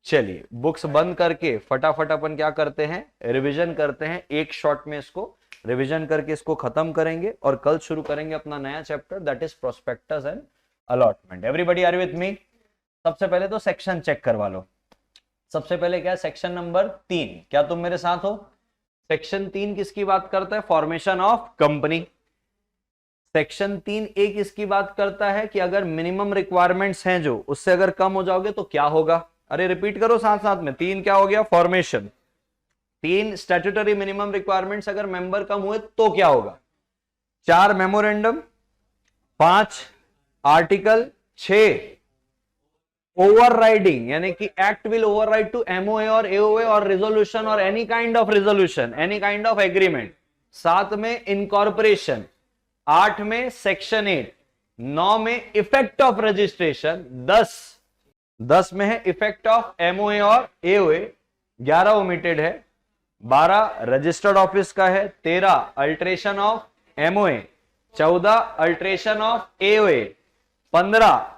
चलिए बुक्स बंद करके फटाफट अपन क्या करते हैं, रिवीजन करते हैं। एक शॉट में इसको रिवीजन करके इसको खत्म करेंगे और कल शुरू करेंगे अपना नया chapter, that is prospectus and allotment. Everybody are with me? सबसे पहले तो सेक्शन चेक करवा लो। सबसे पहले क्या है, सेक्शन नंबर 3। क्या तुम मेरे साथ हो? सेक्शन 3 किसकी बात करता है? Formation of company. Section 3A किसकी बात करता है कि अगर मिनिमम रिक्वायरमेंट्स हैं जो, उससे अगर कम हो जाओगे तो क्या होगा। अरे रिपीट करो साथ साथ में। 3 क्या हो गया? फॉर्मेशन। 3 स्टैट्यूटरी मिनिमम रिक्वायरमेंट्स, अगर मेंबर कम हुए तो क्या होगा। 4 मेमोरेंडम, 5 आर्टिकल, 6 ओवरराइडिंग यानी कि act will override to MOA और एओए और रिजोल्यूशन और any kind of resolution, any kind of agreement. 7 में इनकॉर्पोरेशन, 8 में सेक्शन 8, 9 में इफेक्ट ऑफ रजिस्ट्रेशन, 10 में है इफेक्ट ऑफ एमओए और एओए, 11 ओमिटेड है, 12 रजिस्टर्ड ऑफिस का है, 13 alteration of MOA, 14 alteration of AOA, 15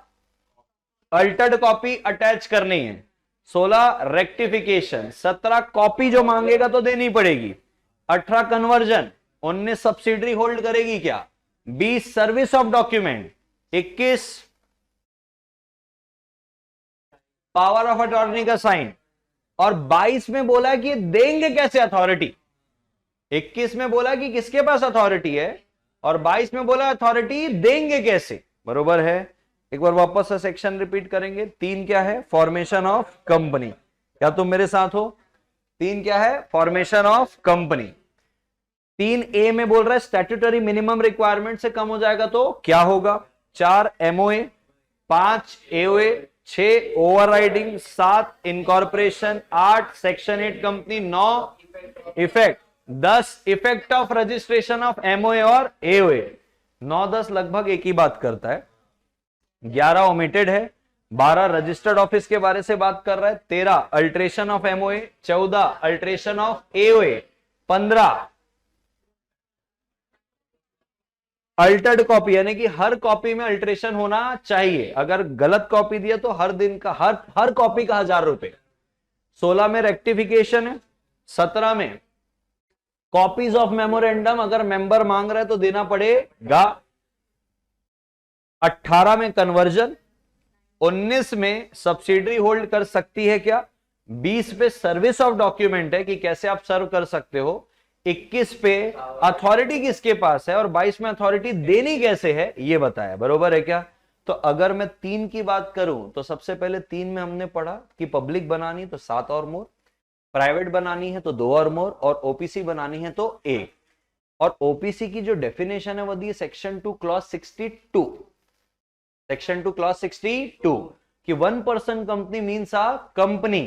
Altered copy attach करनी है, 16 रेक्टिफिकेशन, 17 कॉपी जो मांगेगा तो देनी पड़ेगी, 18 कन्वर्जन, 19 सब्सिडरी होल्ड करेगी क्या, 20 service of document, 21 power of attorney का साइन, और 22 में बोला कि देंगे कैसे अथॉरिटी। 21 में बोला कि किसके पास अथॉरिटी है और 22 में बोला अथॉरिटी देंगे कैसे। बरोबर है। एक बार वापस से सेक्शन रिपीट करेंगे। 3 क्या है? Formation of company. क्या तुम मेरे साथ हो? 3 क्या है? Formation of company. 3A में बोल रहा है स्टैट्यूटरी मिनिमम रिक्वायरमेंट से कम हो जाएगा तो क्या होगा। 4 MOA, 5 AOA, 6 overriding, 7 incorporation, 8 section 8 company, 9 effect, 10 effect of registration of MOA और एओए। 9-10 लगभग एक ही बात करता है। 11 ओमिटेड है, 12 रजिस्टर्ड ऑफिस के बारे से बात कर रहा है, 13 alteration of MOA, 14 alteration of AOA, 15 Altered copy यानी कि हर कॉपी में अल्ट्रेशन होना चाहिए, अगर गलत कॉपी दिया तो हर दिन का हर कॉपी का 1000 रुपए। 16 में रेक्टिफिकेशन है, 17 में कॉपीज ऑफ मेमोरेंडम अगर मेंबर मांग रहा है तो देना पड़ेगा, 18 में कन्वर्जन, 19 में सब्सिडरी होल्ड कर सकती है क्या, 20 पे सर्विस ऑफ डॉक्यूमेंट है कि कैसे आप सर्व कर सकते हो, 21 पे अथॉरिटी किसके पास है और 22 में अथॉरिटी देनी कैसे है ये बताया। बरोबर है क्या। तो अगर मैं 3 की बात करूं तो सबसे पहले 3 में हमने पढ़ा कि पब्लिक बनानी तो 7 और मोर, प्राइवेट बनानी है तो 2 और मोर, और ओपीसी बनानी है तो 1। और ओपीसी की जो डेफिनेशन है वो दी सेक्शन 2 क्लॉज 62। सेक्शन 2 क्लॉज 62 कि 1 person company means a company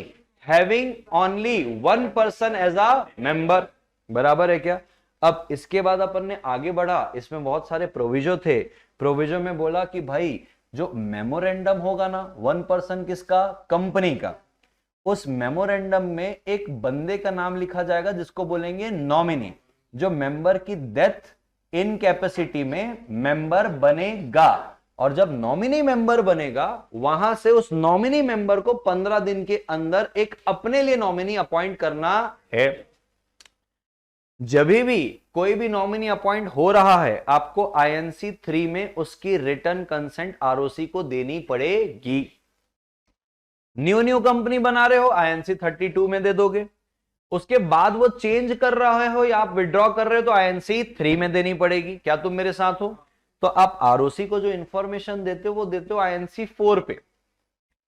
having only 1 person as a member. बराबर है क्या। अब इसके बाद अपन ने आगे बढ़ा, इसमें बहुत सारे प्रोविजो थे। प्रोविजो में बोला कि भाई जो मेमोरेंडम होगा ना 1 पर्सन किसका, कंपनी का, उस मेमोरेंडम में एक बंदे का नाम लिखा जाएगा जिसको बोलेंगे नॉमिनी, जो मेंबर की डेथ इन कैपेसिटी में मेंबर बनेगा। और जब नॉमिनी मेंबर बनेगा वहां से उस नॉमिनी मेंबर को 15 दिन के अंदर एक अपने लिए नॉमिनी अपॉइंट करना है। जब भी कोई भी नॉमिनी अपॉइंट हो रहा है आपको आईएनसी 3 में उसकी रिटर्न कंसेंट आरओसी को देनी पड़ेगी। न्यू कंपनी बना रहे हो आईएनसी 32 में दे दोगे, उसके बाद वो चेंज कर रहे हो या आप विड्रॉ कर रहे हो तो आईएनसी 3 में देनी पड़ेगी। क्या तुम मेरे साथ हो। तो आप आरओसी को जो इंफॉर्मेशन देते हो वो देते हो आईएनसी 4 पे,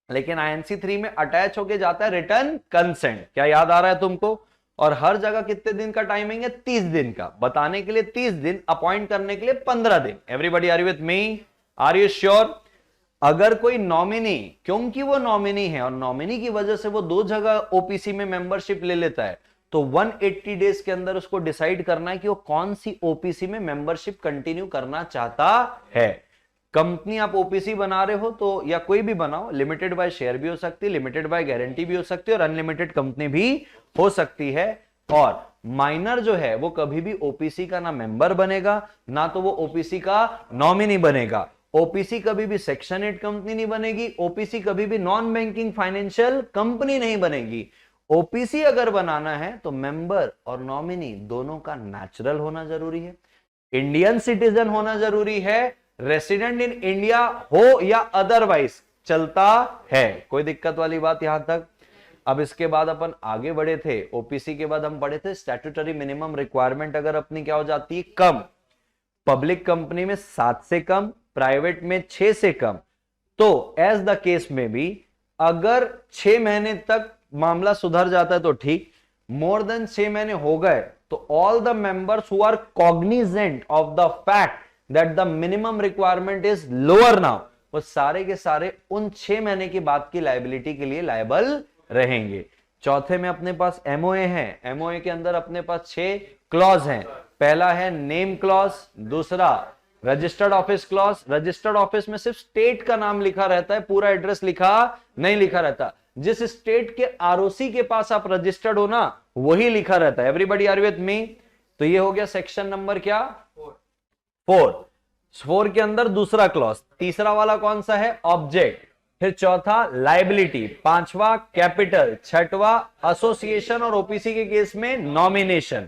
लेकिन आईएनसी 3 में अटैच होके जाता है रिटर्न कंसेंट। क्या याद आ रहा है तुमको। और हर जगह कितने दिन का टाइमिंग है, 30 दिन का, बताने के लिए 30 दिन, अपॉइंट करने के लिए 15 दिन। Everybody are you with me, are you sure. अगर कोई नॉमिनी, क्योंकि वो नॉमिनी है और नॉमिनी की वजह से वो 2 जगह ओपीसी में मेंबरशिप ले लेता है, तो 180 डेज के अंदर उसको डिसाइड करना है कि वो कौन सी ओपीसी में मेंबरशिप कंटिन्यू करना चाहता है। कंपनी आप ओपीसी बना रहे हो तो, या कोई भी बनाओ, लिमिटेड बाय शेयर भी हो सकती है, लिमिटेड बाय गारंटी भी हो सकती है, और अनलिमिटेड कंपनी भी हो सकती है। और माइनर जो है वो कभी भी ओपीसी का ना मेंबर बनेगा ना तो वो ओपीसी का नॉमिनी बनेगा। ओपीसी कभी भी सेक्शन 8 कंपनी नहीं बनेगी, ओपीसी कभी भी नॉन बैंकिंग फाइनेंशियल कंपनी नहीं बनेगी। ओपीसी अगर बनाना है तो मेंबर और नॉमिनी दोनों का नेचुरल होना जरूरी है, इंडियन सिटीजन होना जरूरी है, रेसिडेंट इन इंडिया हो या अदरवाइज चलता है, कोई दिक्कत वाली बात यहां तक। अब इसके बाद अपन आगे बढ़े थे, ओपीसी के बाद हम पढ़े थे स्टैट्यूटरी मिनिमम रिक्वायरमेंट अगर अपनी क्या हो जाती है, कम, पब्लिक कंपनी में 7 से कम, प्राइवेट में 6 से कम, तो एज द केस में भी अगर 6 महीने तक मामला सुधर जाता है तो ठीक, मोर देन 6 महीने हो गए तो all the members who are cognizant of the fact that the minimum requirement is lower now, वो सारे के सारे उन 6 महीने की बात की लायबिलिटी के लिए लायबल रहेंगे। चौथे में अपने पास एमओए है, एमओए के अंदर अपने पास 6 क्लॉज हैं। पहला है नेम क्लॉज, दूसरा registered office clause, registered office में सिर्फ स्टेट का नाम लिखा रहता है, पूरा एड्रेस लिखा नहीं लिखा रहता, जिस स्टेट के आरओसी के पास आप रजिस्टर्ड हो ना वही लिखा रहता है। Everybody are with me? तो ये हो गया सेक्शन नंबर क्या, 4 के अंदर दूसरा क्लॉज। तीसरा वाला कौन सा है, ऑब्जेक्ट, फिर चौथा लायबिलिटी, पांचवा कैपिटल, छठवा एसोसिएशन और ओपीसी के केस में नॉमिनेशन।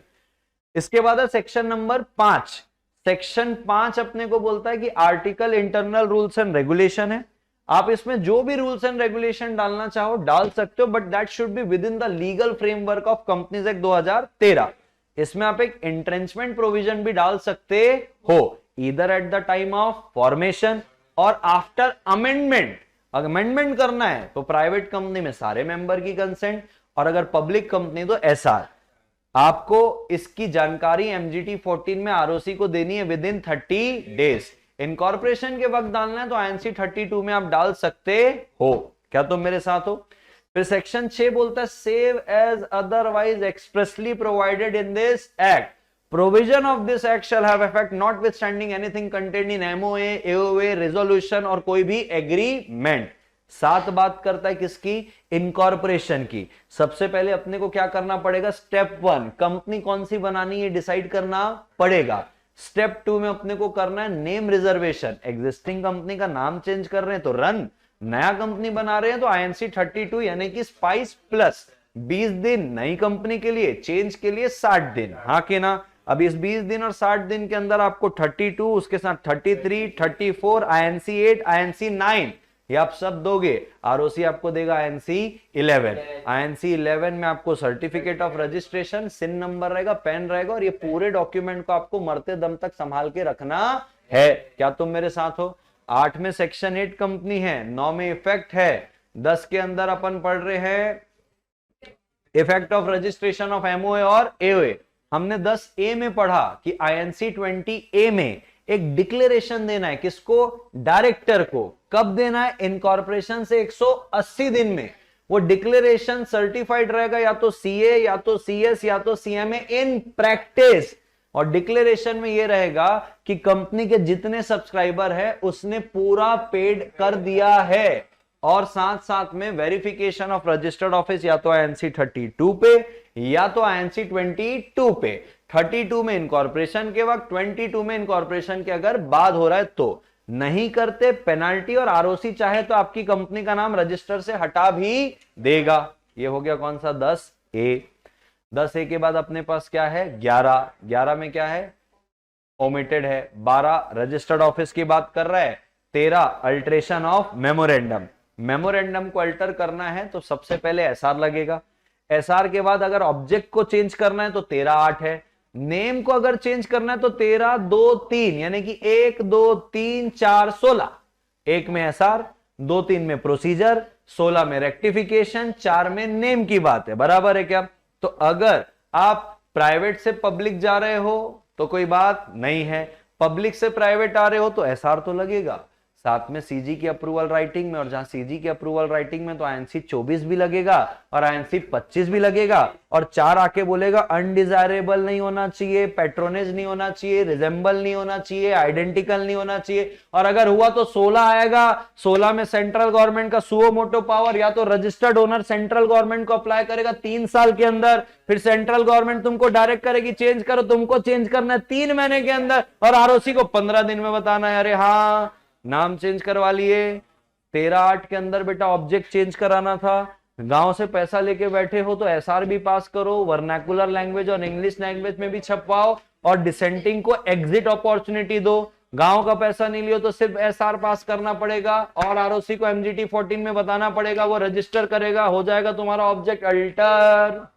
इसके बाद है सेक्शन नंबर 5। सेक्शन 5 अपने को बोलता है कि article internal rules and regulation है, आप इसमें जो भी रूल्स एंड रेगुलेशन डालना चाहो डाल सकते हो, but that should be with in the legal framework of companies act 2013। इसमें आप एक एंट्रेंचमेंट प्रोविजन भी डाल सकते हो, either at the time of formation और आफ्टर अमेंडमेंट। अमेंडमेंट करना है तो प्राइवेट कंपनी में सारे मेंबर की कंसेंट, और अगर पब्लिक कंपनी तो एसआर। आपको इसकी जानकारी एमजीटी 14 में आरओसी को देनी है विद इन 30 डेज। इनकॉर्पोरेशन के वक्त डालना है तो आईएनसी 32 में आप डाल सकते हो। क्या तुम मेरे साथ हो? फिर सेक्शन 6 बोलता है save as otherwise expressly provided in this act, provision of this act shall have effect notwithstanding anything contained in MOA, AOA, resolution और कोई भी एग्रीमेंट। 7 बात करता है किसकी, इनकॉर्पोरेशन की। सबसे पहले अपने को क्या करना पड़ेगा, स्टेप 1 कंपनी कौन सी बनानी है डिसाइड करना पड़ेगा। स्टेप 2 में अपने को करना है नेम रिजर्वेशन, एग्जिस्टिंग कंपनी का नाम चेंज कर रहे हैं तो रन, नया कंपनी बना रहे हैं तो आईएनसी 32 यानी कि स्पाइस प्लस 20 दिन, नई कंपनी के लिए चेंज के लिए 60 दिन, हाँ कि ना। अब इस 20 दिन और 60 दिन के अंदर आपको 32 उसके साथ 33, 34, आईएनसी 8, आईएनसी 9 ये आप सब दोगे। आरओसी आपको देगा आईएनसी 11। आईएनसी 11 में आपको certificate of registration, CIN number रहेगा, पेन रहेगा, और ये पूरे डॉक्यूमेंट को आपको मरते दम तक संभाल के रखना है। क्या तुम मेरे साथ हो? 8 में सेक्शन 8 कंपनी है, 9 में इफेक्ट है, 10 के अंदर अपन पढ़ रहे हैं effect of registration of MOA और एओए। हमने 10A में पढ़ा कि आईएनसी 20A में एक डिक्लेरेशन देना है, किसको, डायरेक्टर को। कब देना है, इनकॉर्पोरेशन से 180 दिन में। वो डिक्लेरेशन सर्टिफाइड रहेगा या तो सीए या तो सीएस या तो सीएमए इन प्रैक्टिस, और डिक्लेरेशन में ये रहेगा कि कंपनी के जितने सब्सक्राइबर है उसने पूरा पेड कर दिया है, और साथ साथ में वेरिफिकेशन ऑफ रजिस्टर्ड ऑफिस या तो आईएनसी 32 पे या तो आईएनसी 22 पे। 32 में इनकॉर्पोरेशन के वक्त, 22 में इनकॉर्पोरेशन के अगर बाद हो रहा है तो। नहीं करते पेनाल्टी, और आरओसी चाहे तो आपकी कंपनी का नाम रजिस्टर से हटा भी देगा। ये हो गया कौन सा, 10A। 10A के बाद अपने पास क्या है, 11 में क्या है, ओमिटेड है। 12 रजिस्टर्ड ऑफिस की बात कर रहा है। 13 अल्टरेशन ऑफ मेमोरेंडम, मेमोरेंडम को अल्टर करना है तो सबसे पहले एसआर लगेगा। एसआर के बाद अगर ऑब्जेक्ट को चेंज करना है तो 13(8) है। नेम को अगर चेंज करना है तो 13, 2, 3 यानी कि 1, 2, 3, 4, 16। 1 में एसआर, 2, 3 में प्रोसीजर, 16 में रेक्टिफिकेशन, 4 में नेम की बात है। बराबर है क्या? तो अगर आप प्राइवेट से पब्लिक जा रहे हो तो कोई बात नहीं है, पब्लिक से प्राइवेट आ रहे हो तो एसआर तो लगेगा। साथ में सीजी की अप्रूवल राइटिंग में, और जहां सीजी की अप्रूवल राइटिंग में तो आईएनसी 24 भी लगेगा और आईएनसी 25 भी लगेगा। और 4 आके बोलेगा अनडिजायरेबल नहीं होना चाहिए, पेट्रोनेज नहीं होना चाहिए, रिजेंबल नहीं होना चाहिए, आइडेंटिकल नहीं होना चाहिए। और अगर हुआ तो 16 आएगा। 16 में सेंट्रल गवर्नमेंट का सुओ मोटो पावर, या तो रजिस्टर्ड ओनर सेंट्रल गवर्नमेंट को अप्लाई करेगा 3 साल के अंदर, फिर सेंट्रल गवर्नमेंट तुमको डायरेक्ट करेगी चेंज करो, तुमको चेंज करना है 3 महीने के अंदर, और आरओसी को 15 दिन में बताना है अरे हाँ नाम चेंज करवा लिए। 13-8 के अंदर बेटा ऑब्जेक्ट चेंज कराना था। गांव से पैसा लेके बैठे हो तो एसआर भी पास करो, वर्नाकुलर लैंग्वेज और इंग्लिश लैंग्वेज में भी छपवाओ, और डिसेंटिंग को एग्जिट अपॉर्चुनिटी दो। गांव का पैसा नहीं लियो तो सिर्फ एसआर पास करना पड़ेगा, और आरओसी को एमजीटी 14 में बताना पड़ेगा, वो रजिस्टर करेगा, हो जाएगा तुम्हारा object alter.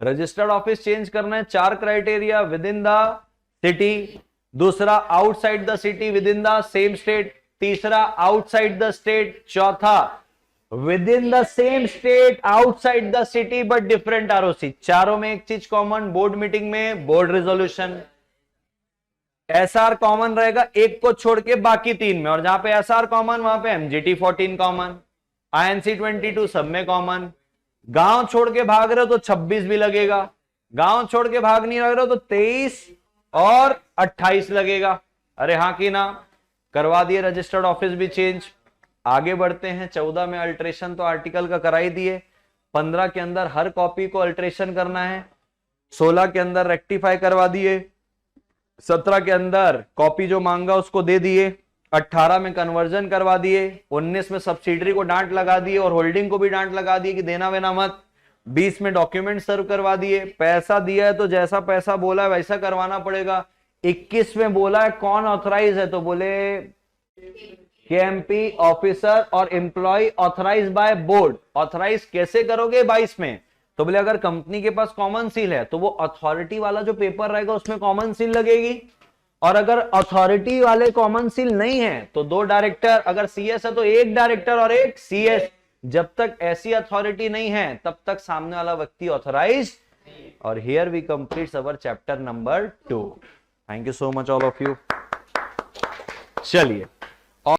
Registered office change करना है, 4 criteria, within the city, दूसरा outside the city within the same state, तीसरा आउटसाइड द स्टेट, चौथा within the same state outside the city but different ROC. चारों में एक चीज common, board meeting में बोर्ड रेजोल्यूशन। एसआर कॉमन रहेगा एक को छोड़ के बाकी 3 में, और जहां पे एसआर कॉमन वहां पे एमजीटी 14 कॉमन, आईएनसी 22 सब में कॉमन। गांव छोड़ के भाग रहे हो तो 26 भी लगेगा, गांव छोड़ के भाग नहीं रहे हो तो 23 और 28 लगेगा। अरे हाँ कि ना, करवा दिए रजिस्टर्ड ऑफिस भी चेंज। आगे बढ़ते हैं, 14 में अल्ट्रेशन तो आर्टिकल का करा ही दिए, 15 के अंदर हर कॉपी को अल्ट्रेशन करना है, 16 के अंदर रेक्टिफाई करवा दिए, 17 के अंदर कॉपी जो मांगा उसको दे दिए, 18 में कन्वर्जन करवा दिए, 19 में सब्सिडरी को डांट लगा दिए और होल्डिंग को भी डांट लगा दिए कि देना वेना मत, 20 में डॉक्यूमेंट सर्व करवा दिए। पैसा दिया है तो जैसा पैसा बोला है वैसा करवाना पड़ेगा। 21 में बोला है कौन ऑथराइज है, तो बोले केएमपी ऑफिसर और employ authorize by board. Authorize कैसे करोगे 22 में, तो बोले अगर कंपनी के पास कॉमन सील है तो वो अथॉरिटी वाला जो पेपर रहेगा उसमें कॉमन सील लगेगी, और अगर अथॉरिटी वाले कॉमन सील नहीं है तो 2 डायरेक्टर, अगर सीएस है तो 1 डायरेक्टर और 1 सीएस। जब तक ऐसी अथॉरिटी नहीं है तब तक सामने वाला व्यक्ति ऑथराइज। और here we complete our chapter number 2। Thank you so much all of you. चलिए